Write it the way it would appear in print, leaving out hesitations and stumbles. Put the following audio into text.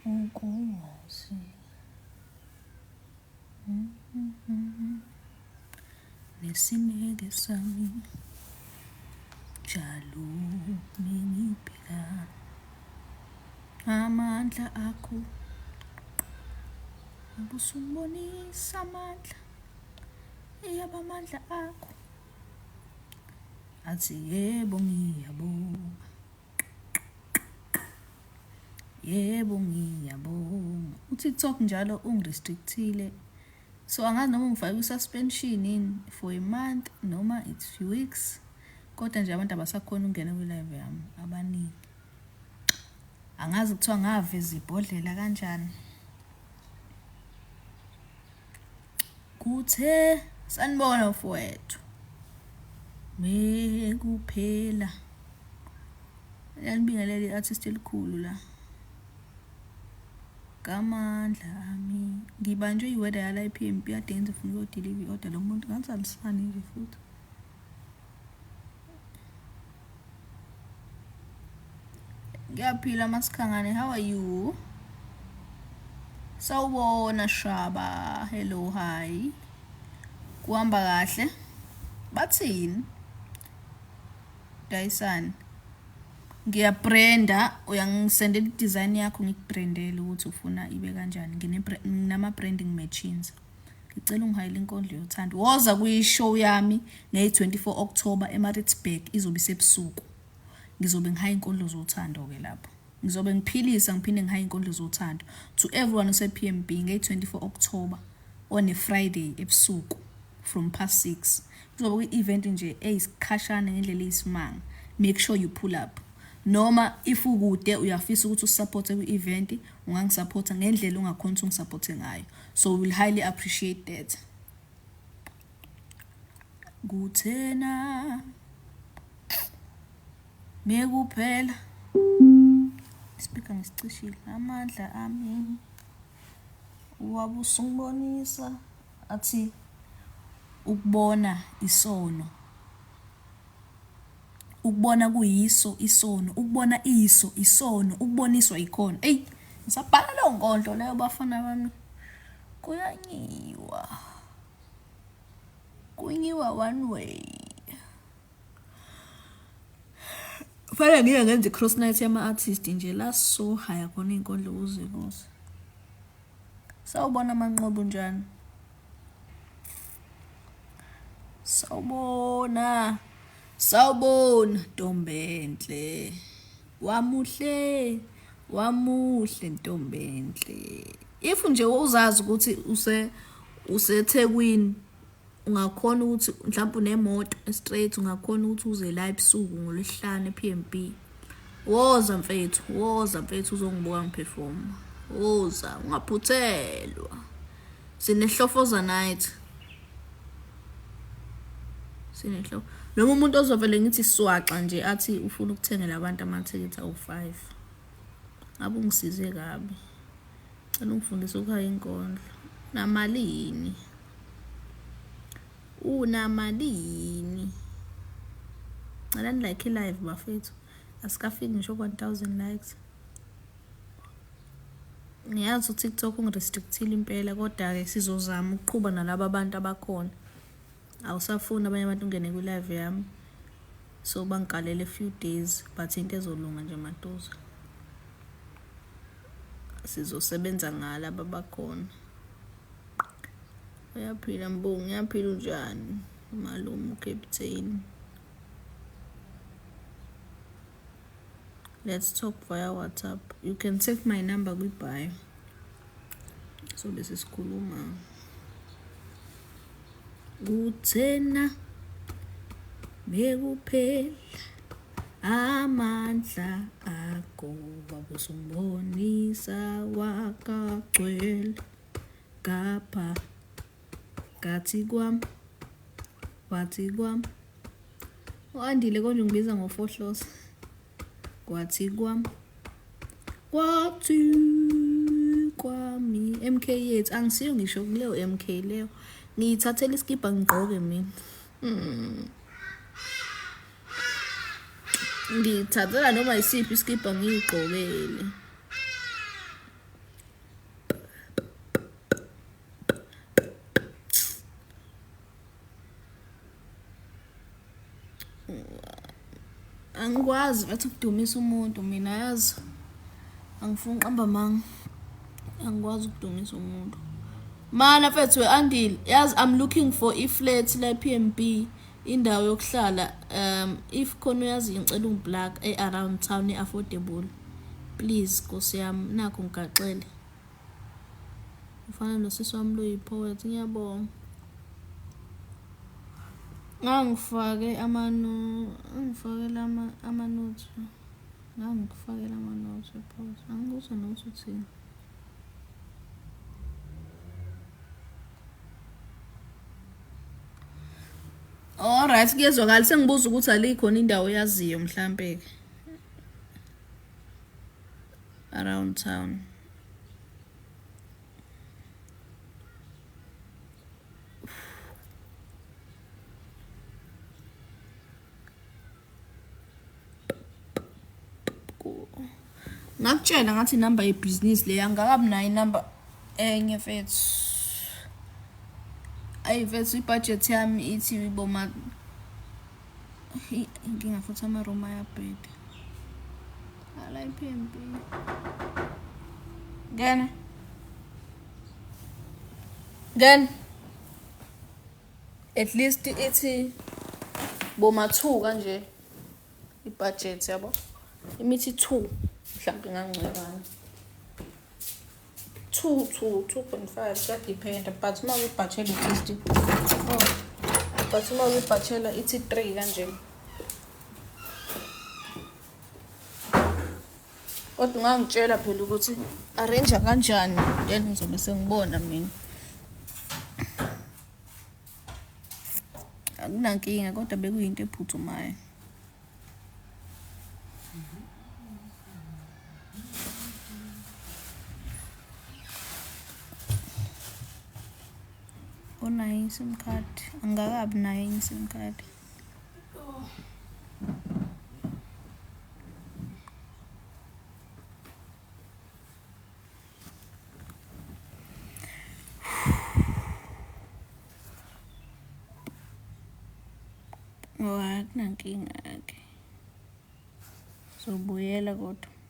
ukwazi nesineke sami njalo ningibheka amandla akho ubusubonisa amandla eyabamandla akho athi yebo ngiyabonga yebo ngiyabonga uTikTok njalo ungirestrictile so angazi noma ngifake kwi-suspension for a month noma it's few weeks kodwa nje abantu abasakhona ukungena kwi-live yami abaningi angazi kuthiwa ngaveza ibhodlela kanjani kuthe sanibona mfowethu mekuphela yanibingelele i-artist elikhulu la ngamandla ami ngibanjwe iweda yala iPMP ade ngize ufuna ukudeliver order lo muntu ngazalisani nje futhi ngiyaphila masikhangane how are you sawubona shaba hello hi kuhamba kahle bathini Dyson ngiyabranda uyangisendela i-design yakho ngikubrandele ukuthi ufuna ibe kanjani nginama branding machines ngicela ungihayile inkondlo yothando woza kwi-show yami nge-24 October eMaritzburg izobe sebusuku ngizobe ngihaye inkondlo zothando ke lapho ngizobe ngiphilisa ngiphinde ngihaye inkondlo zothando to everyone ose-PMB nge-24 October on a Friday ebusuku from past 6 kuzobe kwi-event nje eyisikhashana ngendlela eyisimanga make sure you pull up noma if ukude uyafisa ukuthi usupporte kwi-event ungangisupporta ngendlela ungakhona ukuthi ungisupporte ngayo so we will highly appreciate that kuthena mekuphela speaker ngisicishile amandla ami wabusungibonisa athi ukubona isono ukubona kuyiso isono ukubona isono ukuboniswa ikhono ngisabhala lo nkondlo leyo bafana bami kunyiwa one way fanele ngiye ngenze cross night yama-artist nje la so high khona inkondlo uzikuze sawubona amanqobo njani sawubona Ntombenhle wamuhle Ntombenhle if nje uzazi ukuthi useThekwini ungakhona ukuthi mhlawumbe unemoto straight ungakhona ukuthi uze la ebusuku ngolesihlanu ePMB woza mfethu uzongibuka ngiperform woza ungaphuthelwa sinehlofoza night noma umuntu ozovele ngithi swaxa nje athi ufuna ukuthengela abantu ama-tickets awu5 ngabe ungisize kabi cela ungifundise ukuhaya inkondlo namalini unamalini ngalani like live bafethu asikafiki ngisho 1000 likes ngiyazi uTikTok ungirestrictile impela kodwa ke sizozama ukuqhubha nalabo abantu abakhona awusafuna abanye abantu ungene kwi-live yami so bangikalele few days but into ezolunga nje matoza sizosebenza ngalabo abakhona uyaphila mbongi uyaphila unjani malume captain let's talk via WhatsApp you can take my number goodbye so besisikhuluma kuthena mekuphela amandla akho wabusumbonisa wakagcwele kapha kathi kwami wandile konje ngibiza ngofohlosa kwathi kwami MK yethu angisiyo ngisho kuleyo MK leyo ngiyithathela iskipa ngigqoke mina ngithathela noma isiphi iskipa ngiyigqokele angikwazi bathi ukudumisa umuntu mina yazi angifuni uqamba manga angikwazi ukudumisa umuntu mana mfethu we-Andile yazi I'm looking for i-flat la PMB indawo yokuhlala if khona uyazi ngicela ungiblock around town affordable please Nkosi yami nakho ngigaxele ufana nosisi wami lo yi-poet ngiyabonga ngangifakela ama-notes pause angikuzwa notes uthini alright kuyezwakala sengibuza ukuthi alikhona indawo yaziyo mhlambe around town ngakutshela ngathi inamba yebhizinisi le angakabi nayo inamba enye mfethu ayi mfethu ibudget yami ithi boma inkinga futhi amaroma ayabheda ala iPMB ngene at least ithi boma 2 kanje ibudget yabo imithi 2 mhlawumbe ngangcebana 2.5 kuyadependa but uma ubhatshela i-50 but uma ubhatshela ithi 3 kanje kodwa ungangitshela phela ukuthi arrange kanjani then ngizobe sengibona mina akunankinga kodwa bekuyinto ephuthumayo onayo iSIM card angakabi nayo iSIM card akunankinga ke sobuyela kodwa